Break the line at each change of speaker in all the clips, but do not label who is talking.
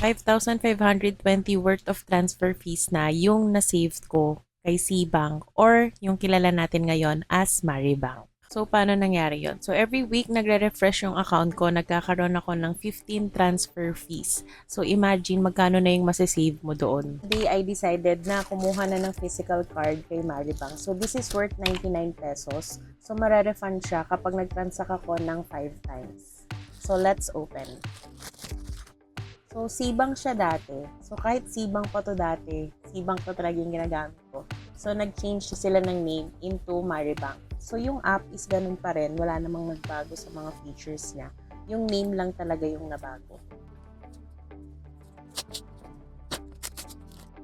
5,520 worth of transfer fees na yung na-save ko kay Cbank or yung kilala natin ngayon as Maribank. So, paano nangyari yon? So, every week nagre-refresh yung account ko, nagkakaroon ako ng 15 transfer fees. So, imagine magkano na yung masasave mo doon. Today, I decided na kumuha na ng physical card kay Maribank. So, this is worth 99 pesos. So, mararefund siya kapag nag-transact ako ng 5 times. So, let's open. So, Cbank siya dati. So, kahit Cbank pa to dati, Cbank to talaga yung ginagamit ko. So, nag-change sila ng name into Maribank. So, yung app is ganun pa rin. Wala namang nagbago sa mga features niya. Yung name lang talaga yung nabago.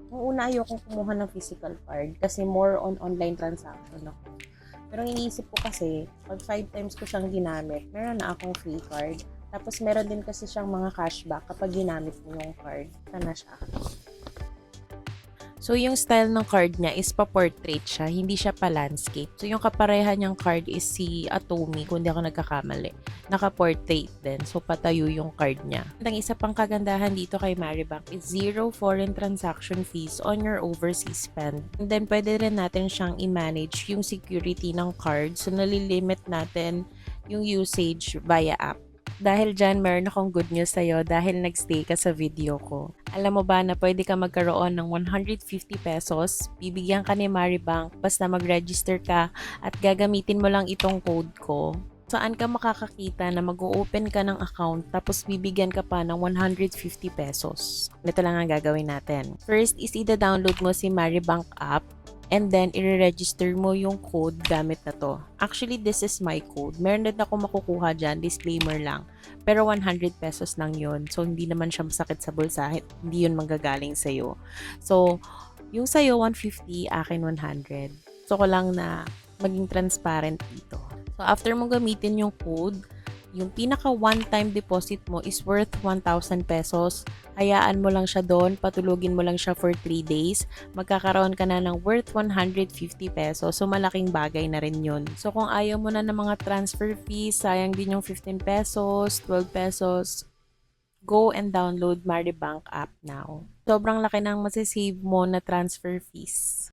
Nung una, ayokong kumuha ng physical card kasi more on online transaction ako. Pero iniisip ko kasi, pag 5 times ko siyang ginamit, meron na akong free card. Tapos meron din kasi siyang mga cashback kapag ginamit mo yung card. Sana siya. So, yung style ng card niya is pa-portrait siya, hindi siya pa-landscape. So, yung kapareha niyang card is si Atomy, kung di ako nagkakamali. Naka-portrait din. So, patayo yung card niya. Ang isa pang kagandahan dito kay Maribank is zero foreign transaction fees on your overseas spend. And then, pwede rin natin siyang i-manage yung security ng card. So, nalilimit natin yung usage via app. Dahil dyan, meron akong good news sa'yo dahil nagstay ka sa video ko. Alam mo ba na pwede ka magkaroon ng 150 pesos, bibigyan ka ni Maribank basta mag-register ka at gagamitin mo lang itong code ko. Saan ka makakakita na mag-open ka ng account tapos bibigyan ka pa ng 150 pesos? Ito lang ang gagawin natin. First is i-download mo si Maribank app. And then, i-register mo yung code gamit na to. Actually, this is my code. Meron din ako makukuha dyan, disclaimer lang. Pero 100 pesos lang yun. So, hindi naman siya masakit sa bulsa. Hindi yun manggagaling sa'yo. So, yung sa'yo 150, akin 100. So, ko lang na maging transparent dito. So, after mo gamitin yung code, yung pinaka one-time deposit mo is worth 1,000 pesos. Hayaan mo lang siya doon, patulugin mo lang siya for 3 days. Magkakaroon ka na ng worth 150 pesos. So, malaking bagay na rin yun. So, kung ayaw mo na ng mga transfer fees, sayang din yung 15 pesos, 12 pesos, go and download Maribank app now. Sobrang laki ng masisave mo na transfer fees.